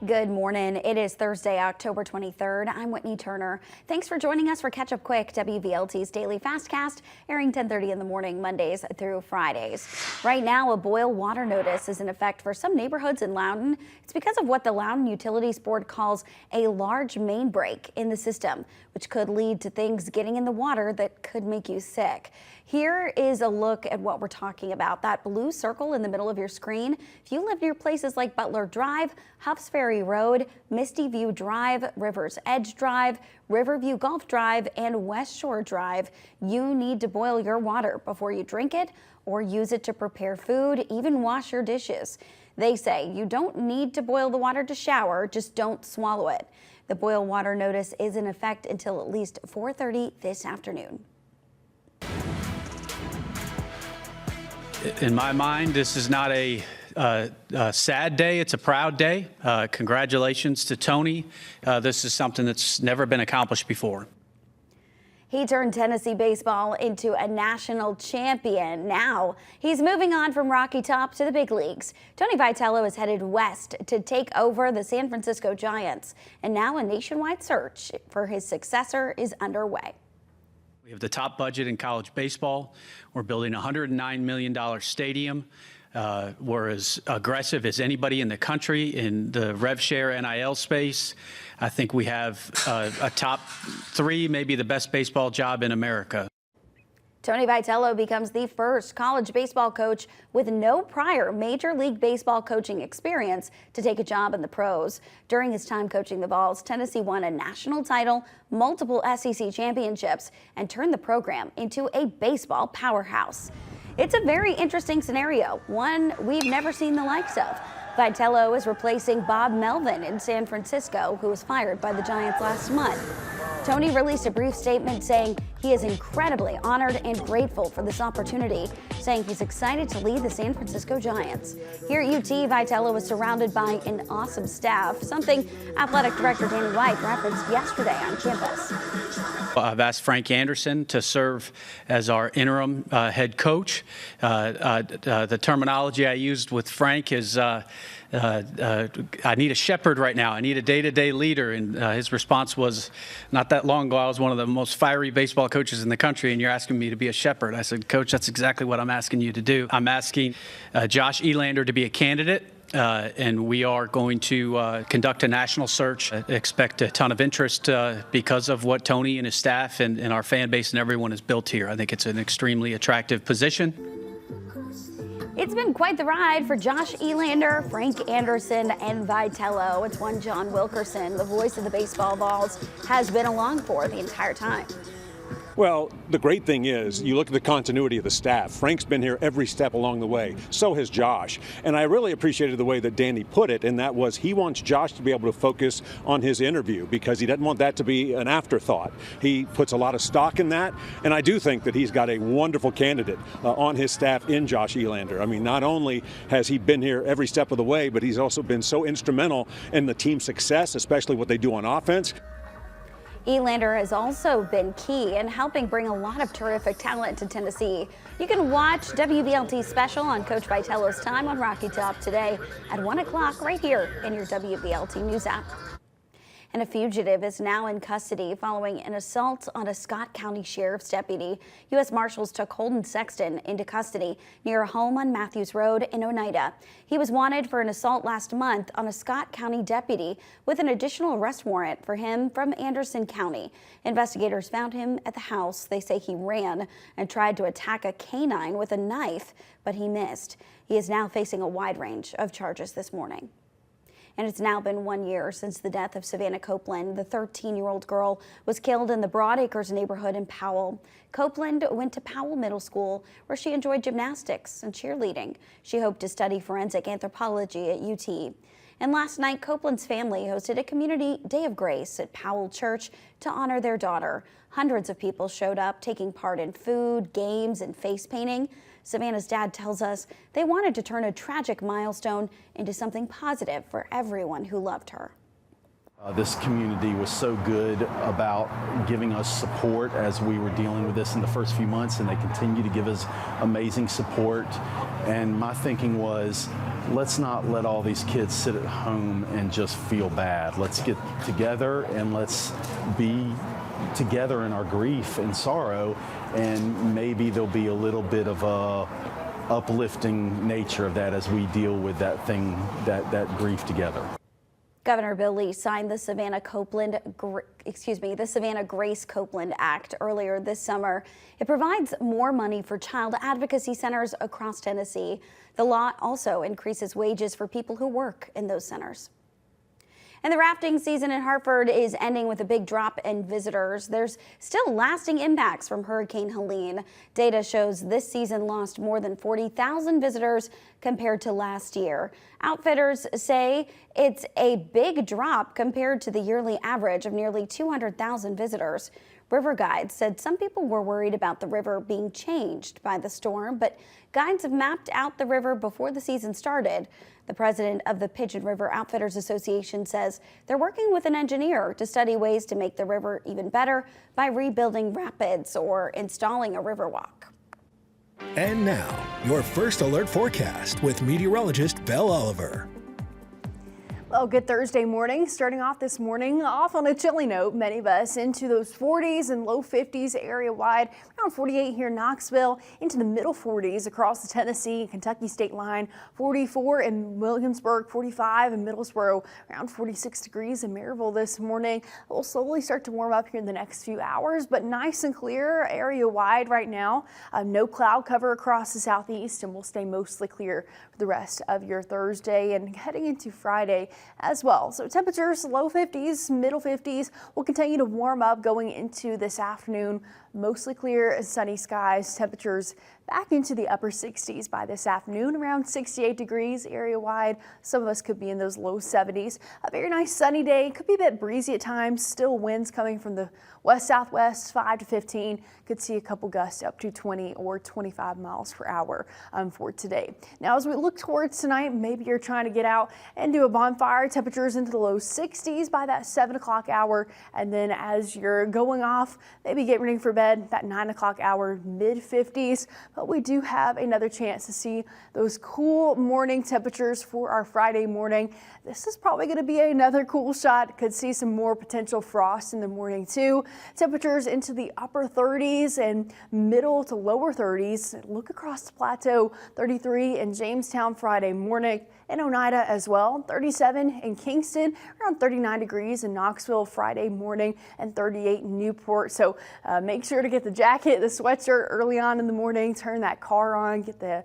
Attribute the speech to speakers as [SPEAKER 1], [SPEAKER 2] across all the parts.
[SPEAKER 1] Good morning. It is Thursday, October 23rd. I'm Whitney Turner. Thanks for joining us for Catch Up Quick, WVLT's daily fastcast, airing 10:30 in the morning, Mondays through Fridays. Right now, a boil water notice is in effect for some neighborhoods in Loudoun. It's because of what the Loudoun Utilities Board calls a large main break in the system, which could lead to things getting in the water that could make you sick. Here is a look at what we're talking about. That blue circle in the middle of your screen. If you live near places like Butler Drive, Huffs Ferry Road, Misty View Drive, River's Edge Drive, Riverview Golf Drive, and West Shore Drive, you need to boil your water before you drink it or use it to prepare food, even wash your dishes. They say you don't need to boil the water to shower, just don't swallow it. The boil water notice is in effect until at least 4:30 this afternoon.
[SPEAKER 2] In my mind, this is not a sad day. It's a proud day. Congratulations to Tony. This is something that's never been accomplished before.
[SPEAKER 1] He turned Tennessee baseball into a national champion. Now he's moving on from Rocky Top to the big leagues. Tony Vitello is headed west to take over the San Francisco Giants, and now a nationwide search for his successor is underway.
[SPEAKER 2] We have the top budget in college baseball. We're building a $109 million stadium. We're as aggressive as anybody in the country in the rev share NIL space. I think we have a top three, maybe the best baseball job in America.
[SPEAKER 1] Tony Vitello becomes the first college baseball coach with no prior Major League Baseball coaching experience to take a job in the pros. During his time coaching the Vols, Tennessee won a national title, multiple SEC championships, and turned the program into a baseball powerhouse. It's a very interesting scenario, one we've never seen the likes of. Vitello is replacing Bob Melvin in San Francisco, who was fired by the Giants last month. Tony released a brief statement saying he is incredibly honored and grateful for this opportunity, saying he's excited to lead the San Francisco Giants. Here at UT, Vitello was surrounded by an awesome staff, something Athletic Director Danny White referenced yesterday on campus.
[SPEAKER 2] I've asked Frank Anderson to serve as our interim head coach. The terminology I used with Frank is I need a shepherd right now. I need a day-to-day leader. And his response was, not that long ago, I was one of the most fiery baseball coaches in the country, and you're asking me to be a shepherd. I said, Coach, that's exactly what I'm asking you to do. I'm asking Josh Elander to be a candidate. And we are going to conduct a national search. Expect a ton of interest because of what Tony and his staff and our fan base and everyone has built here. I think it's an extremely attractive position.
[SPEAKER 1] It's been quite the ride for Josh Elander, Frank Anderson, and Vitello. It's one John Wilkerson, the voice of the baseball Vols, has been along for the entire time.
[SPEAKER 3] Well, the great thing is, you look at the continuity of the staff. Frank's been here every step along the way. So has Josh. And I really appreciated the way that Danny put it, and that was he wants Josh to be able to focus on his interview because he doesn't want that to be an afterthought. He puts a lot of stock in that, and I do think that he's got a wonderful candidate on his staff in Josh Elander. I mean, not only has he been here every step of the way, but he's also been so instrumental in the team's success, especially what they do on offense.
[SPEAKER 1] Elander has also been key in helping bring a lot of terrific talent to Tennessee. You can watch WVLT special on Coach Vitello's time on Rocky Top today at 1 o'clock right here in your WVLT News app. And a fugitive is now in custody following an assault on a Scott County Sheriff's deputy. U.S. Marshals took Holden Sexton into custody near a home on Matthews Road in Oneida. He was wanted for an assault last month on a Scott County deputy with an additional arrest warrant for him from Anderson County. Investigators found him at the house. They say he ran and tried to attack a canine with a knife, but he missed. He is now facing a wide range of charges this morning. And it's now been 1 year since the death of Savannah Copeland. The 13-year-old girl was killed in the Broadacres neighborhood in Powell. Copeland went to Powell Middle School, where she enjoyed gymnastics and cheerleading. She hoped to study forensic anthropology at UT. And last night, Copeland's family hosted a community day of grace at Powell Church to honor their daughter. Hundreds of people showed up, taking part in food, games, and face painting. Savannah's dad tells us they wanted to turn a tragic milestone into something positive for everyone who loved her.
[SPEAKER 4] This community was so good about giving us support as we were dealing with this in the first few months, and they continue to give us amazing support. And my thinking was, let's not let all these kids sit at home and just feel bad. Let's get together and let's be together in our grief and sorrow, and maybe there'll be a little bit of a uplifting nature of that as we deal with that thing, that grief together.
[SPEAKER 1] Governor Bill Lee signed the Savannah Grace Copeland Act earlier this summer. It provides more money for child advocacy centers across Tennessee. The law also increases wages for people who work in those centers. And the rafting season in Hartford is ending with a big drop in visitors. There's still lasting impacts from Hurricane Helene. Data shows this season lost more than 40,000 visitors compared to last year. Outfitters say it's a big drop compared to the yearly average of nearly 200,000 visitors. River guides said some people were worried about the river being changed by the storm, but guides have mapped out the river before the season started. The president of the Pigeon River Outfitters Association says they're working with an engineer to study ways to make the river even better by rebuilding rapids or installing a river walk.
[SPEAKER 5] And now, your first alert forecast with meteorologist Belle Oliver.
[SPEAKER 6] Well, good Thursday morning. Starting off this morning off on a chilly note, many of us into those 40s and low 50s area wide, around 48 here in Knoxville, into the middle 40s across the Tennessee and Kentucky state line, 44 in Williamsburg, 45 in Middlesboro, around 46 degrees in Maryville this morning. It will slowly start to warm up here in the next few hours, but nice and clear area wide right now. No cloud cover across the southeast, and will stay mostly clear for the rest of your Thursday and heading into Friday as well. So temperatures low 50s, middle 50s will continue to warm up going into this afternoon. Mostly clear and sunny skies. Temperatures back into the upper 60s by this afternoon, around 68 degrees area wide. Some of us could be in those low 70s. A very nice sunny day. Could be a bit breezy at times. Still winds coming from the west-southwest, 5 to 15. Could see a couple gusts up to 20 or 25 miles per hour for today. Now, as we look towards tonight, maybe you're trying to get out and do a bonfire. Temperatures into the low 60s by that 7 o'clock hour. And then as you're going off, maybe get ready for bed, that 9 o'clock hour, mid 50s. But we do have another chance to see those cool morning temperatures for our Friday morning. This is probably going to be another cool shot. Could see some more potential frost in the morning too. Temperatures into the upper 30s and middle to lower 30s. Look across the plateau, 33 in Jamestown Friday morning. In Oneida as well, 37 in Kingston, around 39 degrees in Knoxville Friday morning, and 38 in Newport. So make sure to get the jacket, the sweatshirt early on in the morning, turn that car on, get the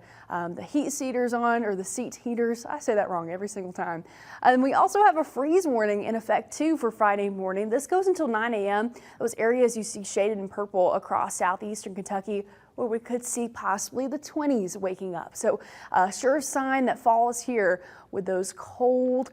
[SPEAKER 6] heat seaters on, or the seat heaters. I say that wrong every single time. And we also have a freeze warning in effect too for Friday morning. This goes until 9 a.m. Those areas you see shaded in purple across southeastern Kentucky, where we could see possibly the 20s waking up. So a sure sign that fall is here with those cold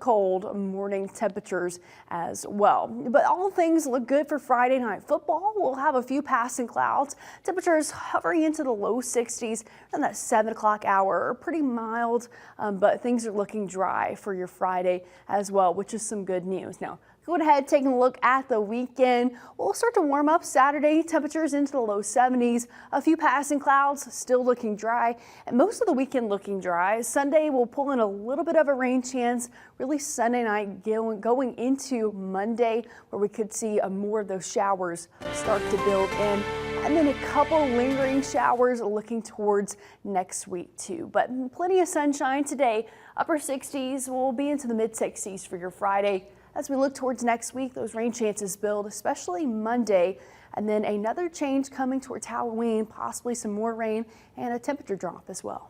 [SPEAKER 6] morning temperatures as well. But all things look good for Friday night football. We'll have a few passing clouds. Temperatures hovering into the low 60s and that 7 o'clock hour. Pretty mild, but things are looking dry for your Friday as well, which is some good news. Now, going ahead, taking a look at the weekend. We'll start to warm up Saturday, temperatures into the low 70s. A few passing clouds, still looking dry, and most of the weekend looking dry. Sunday, we'll pull in a little bit of a rain chance. Really Sunday night going into Monday, where we could see more of those showers start to build in. And then a couple lingering showers looking towards next week too. But plenty of sunshine today. Upper 60s, will be into the mid 60s for your Friday. As we look towards next week, those rain chances build, especially Monday, and then another change coming towards Halloween, possibly some more rain and a temperature drop as well.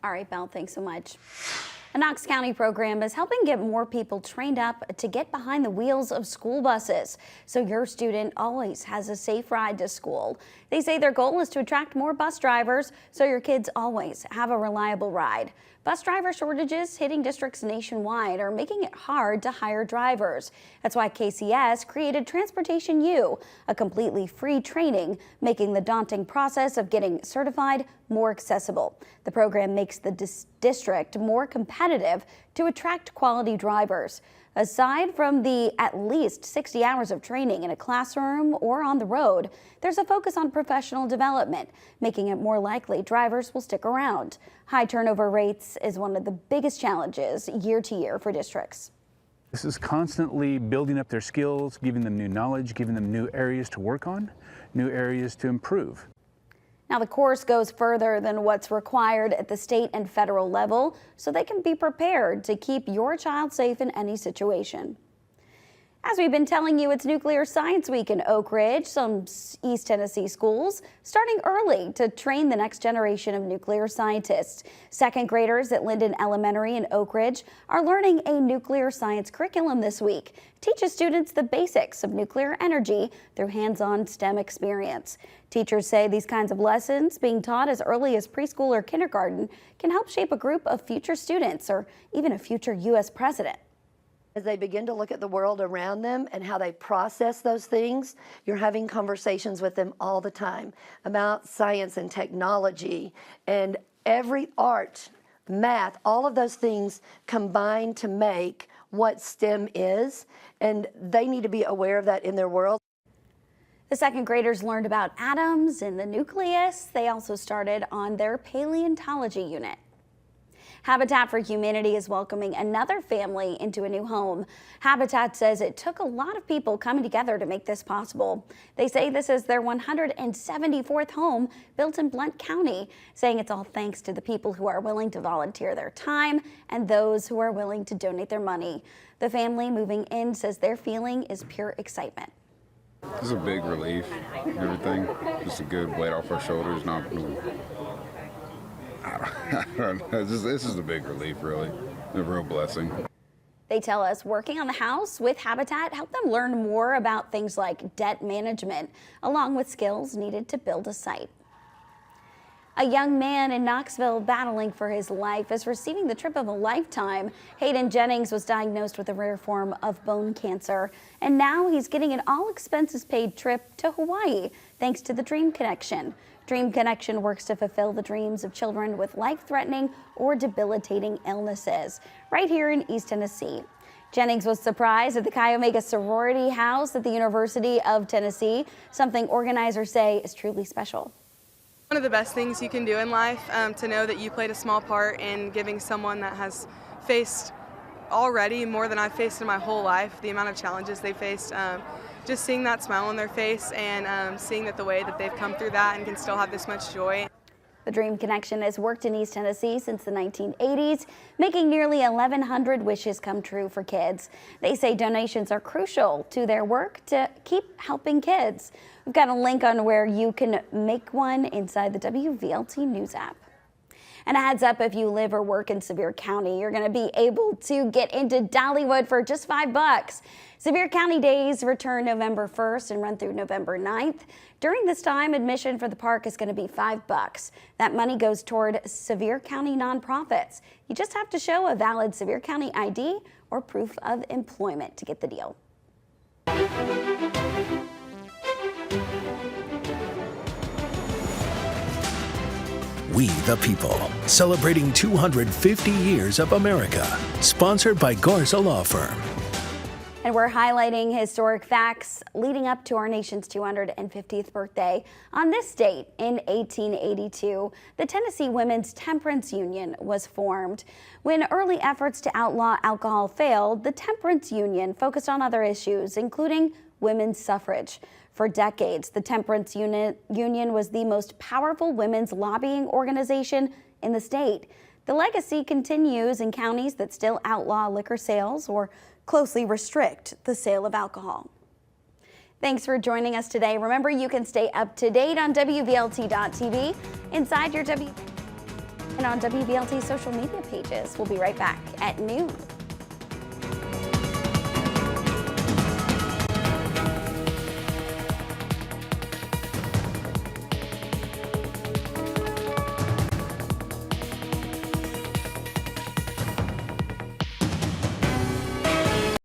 [SPEAKER 1] All right, Belle, thanks so much. A Knox County program is helping get more people trained up to get behind the wheels of school buses, so your student always has a safe ride to school. They say their goal is to attract more bus drivers, so your kids always have a reliable ride. Bus driver shortages hitting districts nationwide are making it hard to hire drivers. That's why KCS created Transportation U, a completely free training, making the daunting process of getting certified more accessible. The program makes the district more competitive to attract quality drivers. Aside from the at least 60 hours of training in a classroom or on the road, there's a focus on professional development, making it more likely drivers will stick around. High turnover rates is one of the biggest challenges year to year for districts.
[SPEAKER 7] This is constantly building up their skills, giving them new knowledge, giving them new areas to work on, new areas to improve.
[SPEAKER 1] Now, the course goes further than what's required at the state and federal level, so they can be prepared to keep your child safe in any situation. As we've been telling you, it's Nuclear Science Week in Oak Ridge. Some East Tennessee schools starting early to train the next generation of nuclear scientists. Second graders at Linden Elementary in Oak Ridge are learning a nuclear science curriculum this week. It teaches students the basics of nuclear energy through hands-on STEM experience. Teachers say these kinds of lessons being taught as early as preschool or kindergarten can help shape a group of future students or even a future U.S. president.
[SPEAKER 8] As they begin to look at the world around them and how they process those things, you're having conversations with them all the time about science and technology and every art, math, all of those things combine to make what STEM is, and they need to be aware of that in their world.
[SPEAKER 1] The second graders learned about atoms and the nucleus. They also started on their paleontology unit. Habitat for Humanity is welcoming another family into a new home. Habitat says it took a lot of people coming together to make this possible. They say this is their 174th home built in Blount County, saying it's all thanks to the people who are willing to volunteer their time and those who are willing to donate their money. The family moving in says their feeling is pure excitement.
[SPEAKER 9] This is a big relief, everything. Just a good weight off our shoulders. I don't know. This is a big relief, really. A real blessing.
[SPEAKER 1] They tell us working on the house with Habitat helped them learn more about things like debt management, along with skills needed to build a site. A young man in Knoxville battling for his life is receiving the trip of a lifetime. Hayden Jennings was diagnosed with a rare form of bone cancer, and now he's getting an all-expenses-paid trip to Hawaii thanks to the Dream Connection. Dream Connection works to fulfill the dreams of children with life-threatening or debilitating illnesses right here in East Tennessee. Jennings was surprised at the Chi Omega sorority house at the University of Tennessee, something organizers say is truly special.
[SPEAKER 10] One of the best things you can do in life, to know that you played a small part in giving someone that has faced already more than I've faced in my whole life, the amount of challenges they faced. Just seeing that smile on their face and seeing that the way that they've come through that and can still have this much joy.
[SPEAKER 1] The Dream Connection has worked in East Tennessee since the 1980s, making nearly 1,100 wishes come true for kids. They say donations are crucial to their work to keep helping kids. We've got a link on where you can make one inside the WVLT News App. And a heads up, if you live or work in Sevier County, you're going to be able to get into Dollywood for just $5. Sevier County Days return November 1st and run through November 9th. During this time, admission for the park is going to be $5. That money goes toward Sevier County nonprofits. You just have to show a valid Sevier County ID or proof of employment to get the deal.
[SPEAKER 5] We the People, celebrating 250 years of America. Sponsored by Garza Law Firm.
[SPEAKER 1] And we're highlighting historic facts leading up to our nation's 250th birthday. On this date in 1882, the Tennessee Women's Temperance Union was formed. When early efforts to outlaw alcohol failed, the Temperance Union focused on other issues, including women's suffrage. For decades, the Temperance Union was the most powerful women's lobbying organization in the state. The legacy continues in counties that still outlaw liquor sales or closely restrict the sale of alcohol. Thanks for joining us today. Remember, you can stay up to date on WVLT.tv, inside your and on WVLT social media pages. We'll be right back at noon.